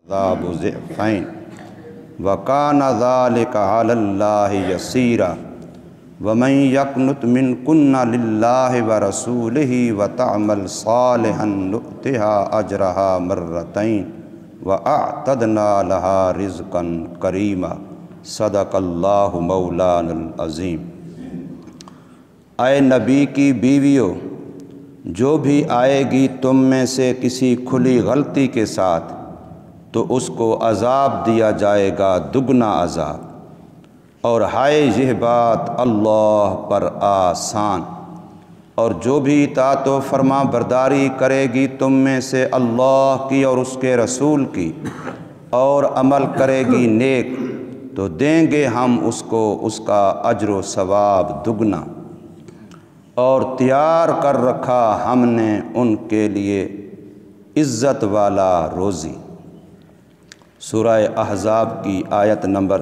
عذاب ضعفین وکان ذلک علی اللہ یسیرا ومن یقنت منکن للہ ورسولہ وتعمل صالحا نؤتها اجرہا مرتین واعتدنا لہا رزقا کریما صدق اللہ مولانا العظیم۔ اے نبی کی بیویوں، جو بھی آئے گی تم میں سے کسی کھلی غلطی کے ساتھ تو اس کو عذاب دیا جائے گا، دگنا عذاب، اور ہائے یہ بات اللہ پر آسان۔ اور جو بھی اطاعت و فرما برداری کرے گی تم میں سے اللہ کی اور اس کے رسول کی اور عمل کرے گی نیک تو دیں گے ہم اس کو اس کا اجر و ثواب دگنا، اور تیار کر رکھا ہم نے ان کے لیے عزت والا روزی۔ سورہ احزاب کی آیت نمبر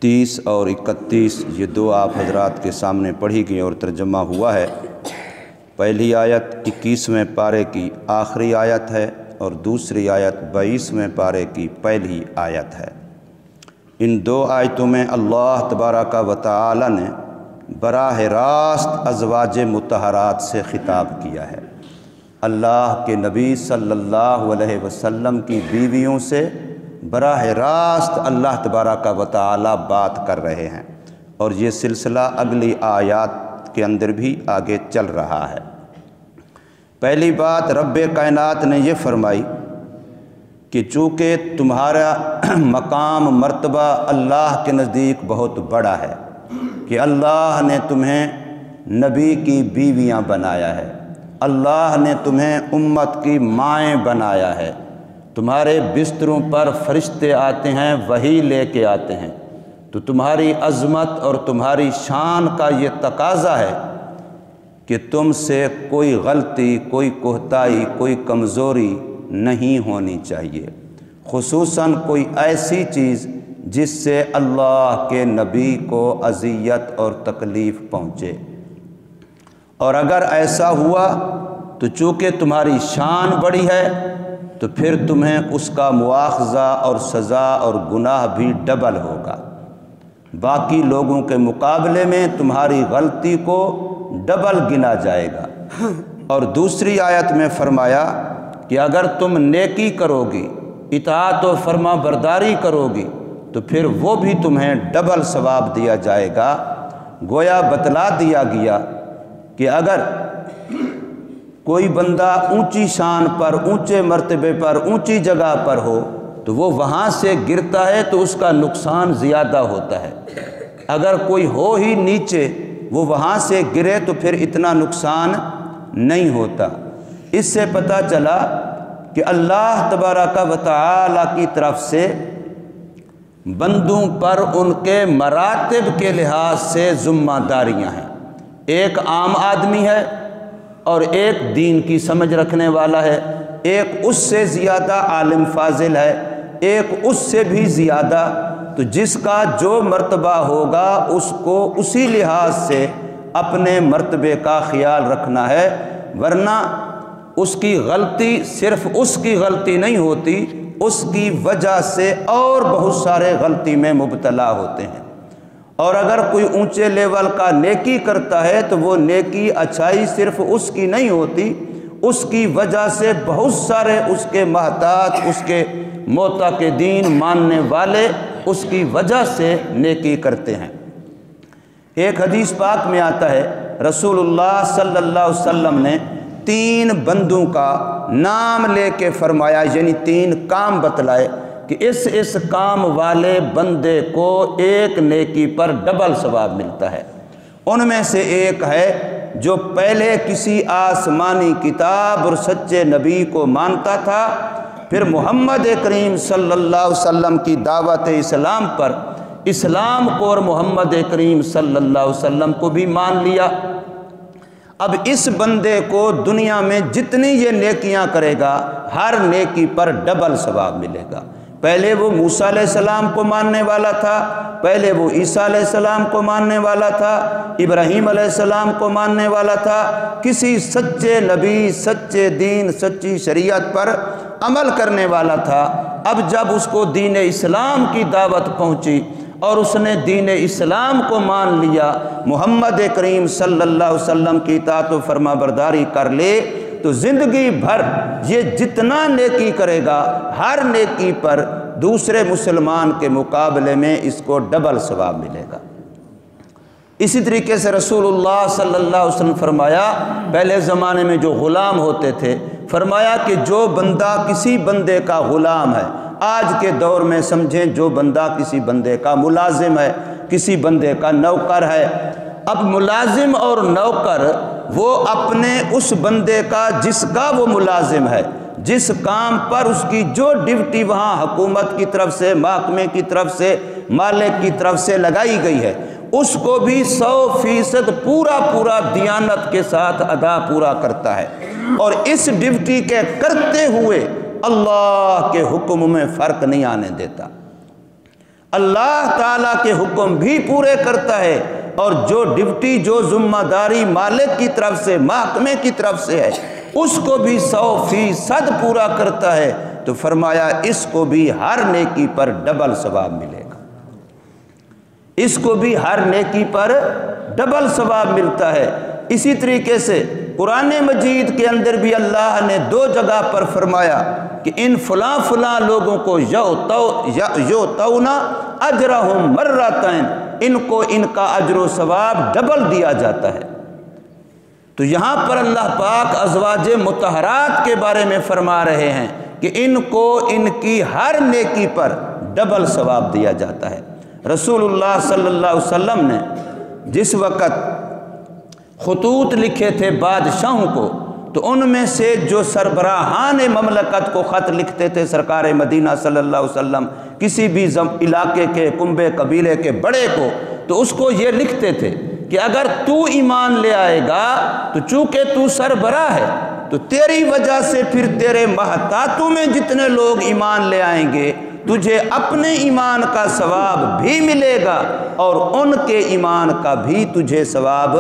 30 اور 31 یہ دو آپ حضرات کے سامنے پڑھی گئی اور ترجمہ ہوا ہے۔ پہلی آیت 21ویں پارے کی آخری آیت ہے اور دوسری آیت 22ویں پارے کی پہلی آیت ہے۔ ان دو آیتوں میں اللہ تبارک و تعالی نے براہ راست ازواج مطہرات سے خطاب کیا ہے۔ اللہ کے نبی صلی اللہ علیہ وسلم کی بیویوں سے براہ راست اللہ تبارک و تعالی بات کر رہے ہیں، اور یہ سلسلہ اگلی آیات کے اندر بھی آگے چل رہا ہے۔ پہلی بات رب کائنات نے یہ فرمائی کہ چونکہ تمہارا مقام مرتبہ اللہ کے نزدیک بہت بڑا ہے کہ اللہ نے تمہیں نبی کی بیویاں بنایا ہے، اللہ نے تمہیں امت کی مائیں بنایا ہے، تمہارے بستروں پر فرشتے آتے ہیں، وحی لے کے آتے ہیں، تو تمہاری عظمت اور تمہاری شان کا یہ تقاضا ہے کہ تم سے کوئی غلطی، کوئی کوتاہی، کوئی کمزوری نہیں ہونی چاہیے، خصوصاً کوئی ایسی چیز جس سے اللہ کے نبی کو اذیت اور تکلیف پہنچے۔ اور اگر ایسا ہوا تو چونکہ تمہاری شان بڑی ہے تو پھر تمہیں اس کا مواخذہ اور سزا اور گناہ بھی ڈبل ہوگا، باقی لوگوں کے مقابلے میں تمہاری غلطی کو ڈبل گنا جائے گا۔ اور دوسری آیت میں فرمایا کہ اگر تم نیکی کرو گی، اطاعت و فرما برداری کرو گی تو پھر وہ بھی تمہیں ڈبل ثواب دیا جائے گا۔ گویا بتلا دیا گیا کہ اگر کوئی بندہ اونچی شان پر، اونچے مرتبے پر، اونچی جگہ پر ہو تو وہ وہاں سے گرتا ہے تو اس کا نقصان زیادہ ہوتا ہے، اگر کوئی ہو ہی نیچے وہ وہاں سے گرے تو پھر اتنا نقصان نہیں ہوتا۔ اس سے پتہ چلا کہ اللہ تبارک و تعالی کی طرف سے بندوں پر ان کے مراتب کے لحاظ سے ذمہ داریاں ہیں۔ ایک عام آدمی ہے اور ایک دین کی سمجھ رکھنے والا ہے، ایک اس سے زیادہ عالم فاضل ہے، ایک اس سے بھی زیادہ، تو جس کا جو مرتبہ ہوگا اس کو اسی لحاظ سے اپنے مرتبے کا خیال رکھنا ہے، ورنہ اس کی غلطی صرف اس کی غلطی نہیں ہوتی، اس کی وجہ سے اور بہت سارے غلطی میں مبتلا ہوتے ہیں۔ اور اگر کوئی اونچے لیول کا نیکی کرتا ہے تو وہ نیکی اچھائی صرف اس کی نہیں ہوتی، اس کی وجہ سے بہت سارے اس کے محتاج، اس کے معتقدین ماننے والے اس کی وجہ سے نیکی کرتے ہیں۔ ایک حدیث پاک میں آتا ہے رسول اللہ صلی اللہ علیہ وسلم نے 3 بندوں کا نام لے کے فرمایا، یعنی 3 کام بتلائے کہ اس کام والے بندے کو ایک نیکی پر ڈبل ثواب ملتا ہے۔ ان میں سے ایک ہے جو پہلے کسی آسمانی کتاب اور سچے نبی کو مانتا تھا، پھر محمد کریم صلی اللہ علیہ وسلم کی دعوت اسلام پر اسلام کو اور محمد کریم صلی اللہ علیہ وسلم کو بھی مان لیا۔ اب اس بندے کو دنیا میں جتنی یہ نیکیاں کرے گا ہر نیکی پر ڈبل ثواب ملے گا۔ پہلے وہ موسیٰ علیہ السلام کو ماننے والا تھا، پہلے وہ عیسیٰ علیہ السلام کو ماننے والا تھا، ابراہیم علیہ السلام کو ماننے والا تھا، کسی سچے نبی، سچے دین، سچی شریعت پر عمل کرنے والا تھا، اب جب اس کو دین اسلام کی دعوت پہنچی اور اس نے دین اسلام کو مان لیا، محمد کریم صلی اللہ علیہ وسلم کی اطاعت و فرما برداری کر لے، تو زندگی بھر یہ جتنا نیکی کرے گا، ہر نیکی پر دوسرے مسلمان کے مقابلے میں اس کو ڈبل ثواب ملے گا۔ اسی طریقے سے رسول اللہ صلی اللہ علیہ وسلم فرمایا، پہلے زمانے میں جو غلام ہوتے تھے، فرمایا کہ جو بندہ کسی بندے کا غلام ہے، آج کے دور میں سمجھیں جو بندہ کسی بندے کا ملازم ہے، کسی بندے کا نوکر ہے، اب ملازم اور نوکر وہ اپنے اس بندے کا جس کا وہ ملازم ہے، جس کام پر اس کی جو ڈیوٹی وہاں حکومت کی طرف سے، محکمے کی طرف سے، مالک کی طرف سے لگائی گئی ہے، اس کو بھی 100% پورا دیانت کے ساتھ ادا پورا کرتا ہے، اور اس ڈیوٹی کے کرتے ہوئے اللہ کے حکم میں فرق نہیں آنے دیتا، اللہ تعالیٰ کے حکم بھی پورے کرتا ہے، اور جو ڈیوٹی جو ذمہ داری مالک کی طرف سے، محکمے کی طرف سے ہے، اس کو بھی 100% پورا کرتا ہے۔ تو فرمایا اس کو بھی ہر نیکی پر ڈبل ثواب ملے گا، اس کو بھی ہر نیکی پر ڈبل ثواب ملتا ہے۔ اسی طریقے سے قرآن مجید کے اندر بھی اللہ نے 2 جگہ پر فرمایا کہ ان فلاں فلاں لوگوں کو یؤتون اجرہم مرتین، ان کو ان کا اجر و ثواب ڈبل دیا جاتا ہے۔ تو یہاں پر اللہ پاک ازواج مطہرات کے بارے میں فرما رہے ہیں کہ ان کو ان کی ہر نیکی پر ڈبل ثواب دیا جاتا ہے۔ رسول اللہ صلی اللہ علیہ وسلم نے جس وقت خطوط لکھے تھے بادشاہوں کو، تو ان میں سے جو سربراہان مملکت کو خط لکھتے تھے سرکار مدینہ صلی اللہ علیہ وسلم، کسی بھی علاقے کے کنبے قبیلے کے بڑے کو، تو اس کو یہ لکھتے تھے کہ اگر تو ایمان لے آئے گا تو چونکہ تو سربراہ ہے، تو تیری وجہ سے پھر تیرے محتاطوں میں جتنے لوگ ایمان لے آئیں گے، تجھے اپنے ایمان کا ثواب بھی ملے گا اور ان کے ایمان کا بھی تجھے ثواب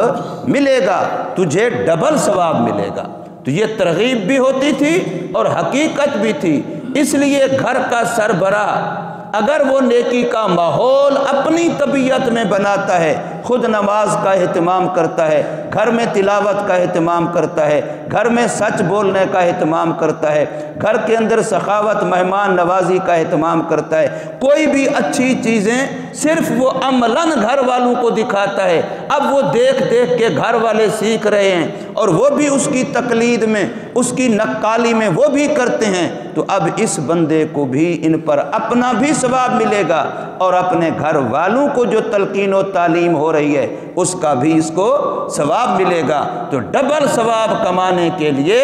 ملے گا، تجھے ڈبل ثواب ملے گا۔ تو یہ ترغیب بھی ہوتی تھی اور حقیقت بھی تھی۔ اس لیے گھر کا سربراہ اگر وہ نیکی کا ماحول اپنی طبیعت میں بناتا ہے، خود نماز کا اہتمام کرتا ہے، گھر میں تلاوت کا اہتمام کرتا ہے، گھر میں سچ بولنے کا اہتمام کرتا ہے، گھر کے اندر سخاوت مہمان نوازی کا اہتمام کرتا ہے، کوئی بھی اچھی چیزیں صرف وہ عملاً گھر والوں کو دکھاتا ہے، اب وہ دیکھ دیکھ کے گھر والے سیکھ رہے ہیں اور وہ بھی اس کی تقلید میں، اس کی نقالی میں وہ بھی کرتے ہیں، تو اب اس بندے کو بھی ان پر اپنا بھی ثواب ملے گا اور اپنے گھر والوں کو جو تلقین و تعلیم ہو رہی ہے اس کا بھی اس کو ثواب ملے گا۔ تو ڈبل ثواب کمانے کے لیے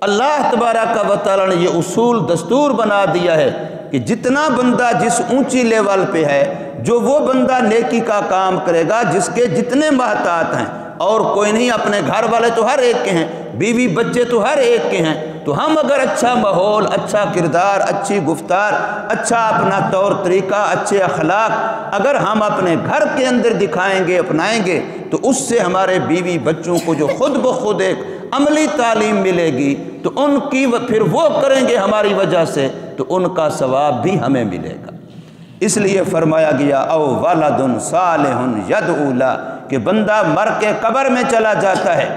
اللہ تبارک و تعالیٰ نے یہ اصول دستور بنا دیا ہے کہ جتنا بندہ جس اونچی لیول پہ ہے، جو وہ بندہ نیکی کا کام کرے گا جس کے جتنے محتاط ہیں، اور کوئی نہیں، اپنے گھر والے تو ہر ایک کے ہیں، بیوی بچے تو ہر ایک کے ہیں، تو ہم اگر اچھا ماحول، اچھا کردار، اچھی گفتار، اچھا اپنا طور طریقہ، اچھے اخلاق اگر ہم اپنے گھر کے اندر دکھائیں گے، اپنائیں گے، تو اس سے ہمارے بیوی بچوں کو جو خود بخود ایک عملی تعلیم ملے گی، تو ان کی پھر وہ کریں گے ہماری وجہ سے، تو ان کا ثواب بھی ہمیں ملے گا۔ اس لیے فرمایا گیا او ولد صالح یدعو لہ، کہ بندہ مر کے قبر میں چلا جاتا ہے،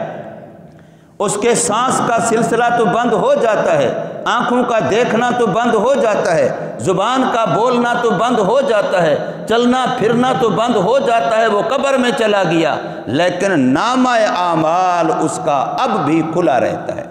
اس کے سانس کا سلسلہ تو بند ہو جاتا ہے، آنکھوں کا دیکھنا تو بند ہو جاتا ہے، زبان کا بولنا تو بند ہو جاتا ہے، چلنا پھرنا تو بند ہو جاتا ہے، وہ قبر میں چلا گیا، لیکن نامہ اعمال اس کا اب بھی کھلا رہتا ہے،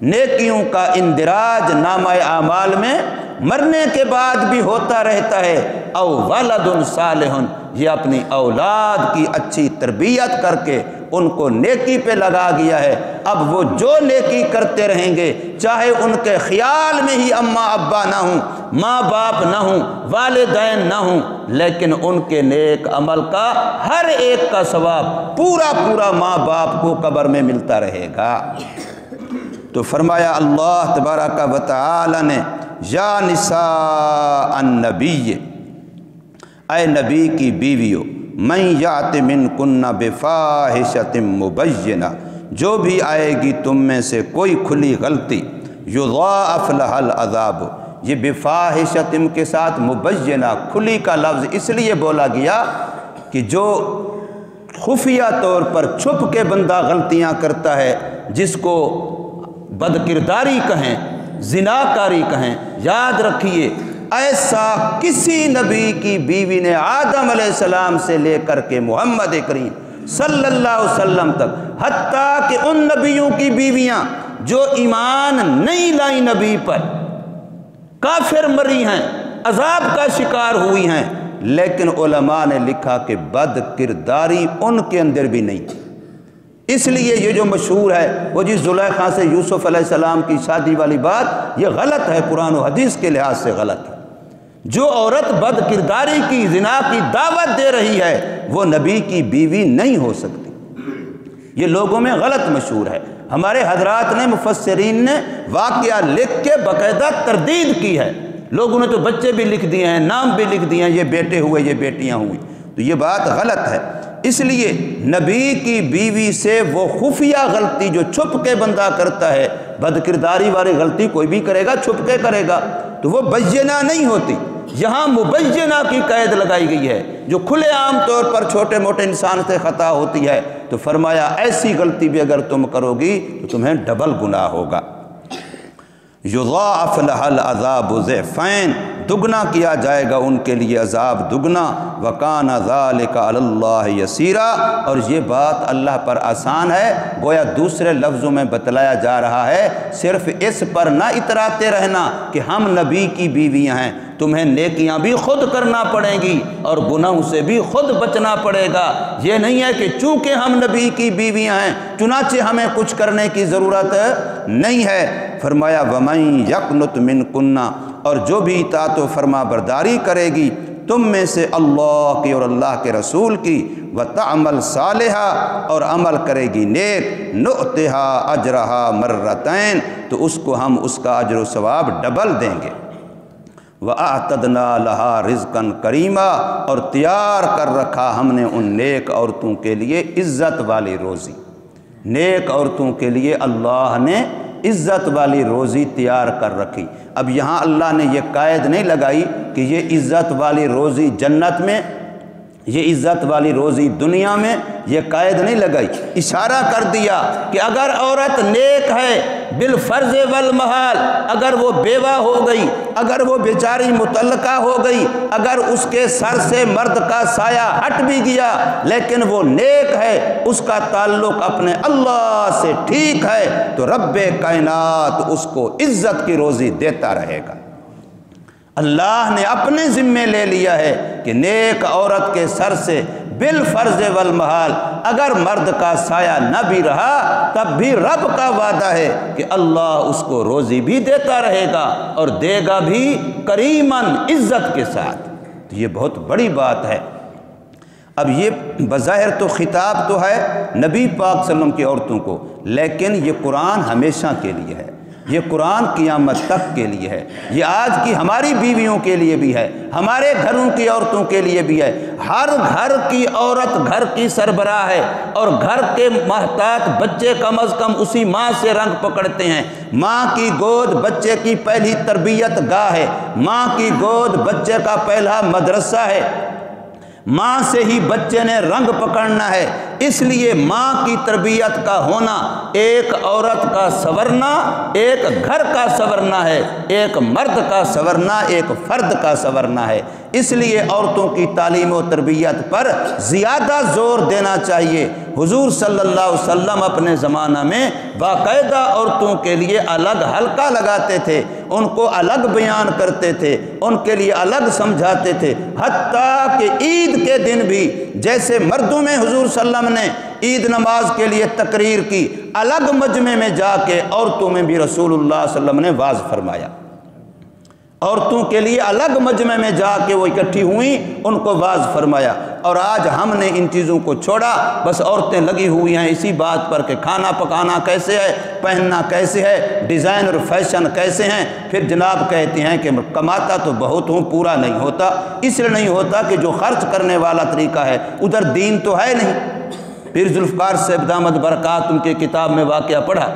نیکیوں کا اندراج نامہ اعمال میں مرنے کے بعد بھی ہوتا رہتا ہے۔ او ولد صالح، یہ اپنی اولاد کی اچھی تربیت کر کے ان کو نیکی پہ لگا گیا ہے، اب وہ جو نیکی کرتے رہیں گے، چاہے ان کے خیال میں ہی اماں ابا نہ ہوں، ماں باپ نہ ہوں، والدین نہ ہوں، لیکن ان کے نیک عمل کا ہر ایک کا ثواب پورا ماں باپ کو قبر میں ملتا رہے گا۔ تو فرمایا اللہ تبارک و تعالی نے، یا نساء النبی، اے نبی کی بیویوں، من یات منکن بفاحشۃ مبینہ، جو بھی آئے گی تم میں سے کوئی کھلی غلطی، یضاعف لها العذاب، یہ بفاحشۃ کے ساتھ مبینہ کھلی کا لفظ اس لیے بولا گیا کہ جو خفیہ طور پر چھپ کے بندہ غلطیاں کرتا ہے، جس کو بد کرداری کہیں، زناکاری کہیں، یاد رکھیے ایسا کسی نبی کی بیوی نے آدم علیہ السلام سے لے کر کے محمد کریم صلی اللہ علیہ وسلم تک، حتیٰ کہ ان نبیوں کی بیویاں جو ایمان نہیں لائی نبی پر، کافر مری ہیں، عذاب کا شکار ہوئی ہیں، لیکن علماء نے لکھا کہ بد کرداری ان کے اندر بھی نہیں تھی۔ اس لیے یہ جو مشہور ہے وہ جی زلیخا سے یوسف علیہ السلام کی شادی والی بات، یہ غلط ہے، قرآن و حدیث کے لحاظ سے غلط ہے۔ جو عورت بد کرداری کی، زنا کی دعوت دے رہی ہے، وہ نبی کی بیوی نہیں ہو سکتی۔ یہ لوگوں میں غلط مشہور ہے۔ ہمارے حضرات نے، مفسرین نے واقعہ لکھ کے باقاعدہ تردید کی ہے۔ لوگوں نے تو بچے بھی لکھ دیے ہیں، نام بھی لکھ دیے ہیں، یہ بیٹے ہوئے، یہ بیٹیاں ہوئی، تو یہ بات غلط ہے۔ اس لیے نبی کی بیوی سے وہ خفیہ غلطی جو چھپ کے بندہ کرتا ہے، بد کرداری والی غلطی کوئی بھی کرے گا، چھپ کے کرے گا، تو وہ بینہ نہیں ہوتی۔ یہاں مبینہ کی قید لگائی گئی ہے، جو کھلے عام طور پر چھوٹے موٹے انسان سے خطا ہوتی ہے، تو فرمایا ایسی غلطی بھی اگر تم کرو گی تو تمہیں ڈبل گناہ ہوگا۔ یضاعف لها العذاب ضعفین، دگنا کیا جائے گا ان کے لیے عذاب دگنا، وکان ذلک علی اللہ یسیرا، اور یہ بات اللہ پر آسان ہے۔ گویا دوسرے لفظوں میں بتلایا جا رہا ہے، صرف اس پر نہ اتراتے رہنا کہ ہم نبی کی بیویاں ہیں، تمہیں نیکیاں بھی خود کرنا پڑیں گی اور گناہوں سے بھی خود بچنا پڑے گا۔ یہ نہیں ہے کہ چونکہ ہم نبی کی بیویاں ہیں چنانچہ ہمیں کچھ کرنے کی ضرورت نہیں ہے۔ فرمایا وَمَن يَقْنُتْ مِنْكُنَّ، اور جو بھی اطاعت و فرما برداری کرے گی تم میں سے اللہ کی اور اللہ کے رسول کی، وَتَعْمَلْ صَالِحًا، اور عمل کرے گی نیک، نُؤْتِهَا أَجْرَهَا مَرَّتَيْن، تو اس کو ہم اس کا اجر و ثواب ڈبل دیں گے۔ وَأَعْتَدْنَا لَهَا رِزْقًا كَرِيمًا، اور تیار کر رکھا ہم نے ان نیک عورتوں کے لیے عزت والی روزی۔ نیک عورتوں کے لیے اللہ نے عزت والی روزی تیار کر رکھی۔ اب یہاں اللہ نے یہ قید نہیں لگائی کہ یہ عزت والی روزی جنت میں، یہ عزت والی روزی دنیا میں، یہ قید نہیں لگائی، اشارہ کر دیا کہ اگر عورت نیک ہے بالفرض والمحال، اگر وہ بیوہ ہو گئی، اگر وہ بیچاری مطلقہ ہو گئی، اگر اس کے سر سے مرد کا سایہ ہٹ بھی گیا، لیکن وہ نیک ہے، اس کا تعلق اپنے اللہ سے ٹھیک ہے، تو رب کائنات اس کو عزت کی روزی دیتا رہے گا۔ اللہ نے اپنے ذمے لے لیا ہے کہ نیک عورت کے سر سے بالفرض والمحال اگر مرد کا سایہ نہ بھی رہا، تب بھی رب کا وعدہ ہے کہ اللہ اس کو روزی بھی دیتا رہے گا اور دے گا بھی کریماً، عزت کے ساتھ۔ تو یہ بہت بڑی بات ہے۔ اب یہ بظاہر تو خطاب تو ہے نبی پاک صلی اللہ علیہ وسلم کی عورتوں کو، لیکن یہ قرآن ہمیشہ کے لیے ہے، یہ قرآن قیامت تک کے لیے ہے، یہ آج کی ہماری بیویوں کے لیے بھی ہے، ہمارے گھروں کی عورتوں کے لیے بھی ہے۔ ہر گھر کی عورت گھر کی سربراہ ہے، اور گھر کے محتاط بچے کم از کم اسی ماں سے رنگ پکڑتے ہیں۔ ماں کی گود بچے کی پہلی تربیت گاہ ہے، ماں کی گود بچے کا پہلا مدرسہ ہے، ماں سے ہی بچے نے رنگ پکڑنا ہے۔ اس لیے ماں کی تربیت کا ہونا ایک عورت کا سنورنا، ایک گھر کا سنورنا ہے، ایک مرد کا سنورنا، ایک فرد کا سنورنا ہے۔ اس لیے عورتوں کی تعلیم و تربیت پر زیادہ زور دینا چاہیے۔ حضور صلی اللہ علیہ وسلم اپنے زمانہ میں باقاعدہ عورتوں کے لیے الگ حلقہ لگاتے تھے، ان کو الگ بیان کرتے تھے، ان کے لیے الگ سمجھاتے تھے، حتیٰ کہ عید کے دن بھی جیسے مردوں میں حضور صلی اللہ علیہ وسلم نے عید نماز کے لیے تقریر کی، الگ مجمع میں جا کے عورتوں میں بھی رسول اللہ صلی اللہ علیہ وسلم نے واعظ فرمایا۔ عورتوں کے لیے الگ مجمع میں جا کے وہ اکٹھی ہوئیں، ان کو واعظ فرمایا۔ اور آج ہم نے ان چیزوں کو چھوڑا، بس عورتیں لگی ہوئی ہیں اسی بات پر کہ کھانا پکانا کیسے ہے، پہننا کیسے ہے، ڈیزائن اور فیشن کیسے ہیں۔ پھر جناب کہتے ہیں کہ کماتا تو بہت ہوں، پورا نہیں ہوتا۔ اس لیے نہیں ہوتا کہ جو خرچ کرنے والا طریقہ ہے ادھر دین تو ہے نہیں۔ پھر ذوالفقار صاحب دامت برکات ان کی کتاب میں واقعہ پڑھا،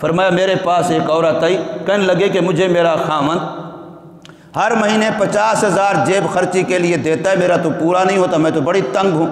فرمایا میرے پاس ایک عورت آئی، کہنے لگے کہ مجھے میرا خامند ہر مہینے 50,000 جیب خرچی کے لیے دیتا ہے، میرا تو پورا نہیں ہوتا، میں تو بڑی تنگ ہوں،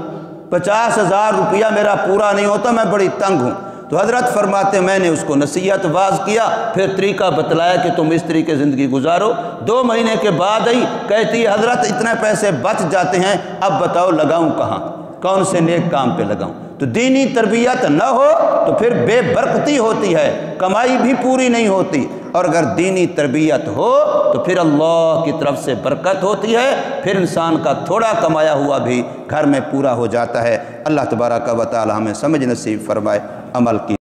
50,000 روپیہ میرا پورا نہیں ہوتا، میں بڑی تنگ ہوں۔ تو حضرت فرماتے میں نے اس کو نصیحت واز کیا، پھر طریقہ بتلایا کہ تم اس طریقے زندگی گزارو۔ 2 مہینے کے بعد آئی، کہتی ہے حضرت اتنے پیسے بچ جاتے ہیں، اب بتاؤ لگاؤں کہاں، کون سے نیک کام پہ لگاؤں؟ تو دینی تربیت نہ ہو تو پھر بے برکتی ہوتی ہے، کمائی بھی پوری نہیں ہوتی، اور اگر دینی تربیت ہو تو پھر اللہ کی طرف سے برکت ہوتی ہے، پھر انسان کا تھوڑا کمایا ہوا بھی گھر میں پورا ہو جاتا ہے۔ اللہ تبارک و تعالی ہمیں سمجھ نصیب فرمائے، عمل کی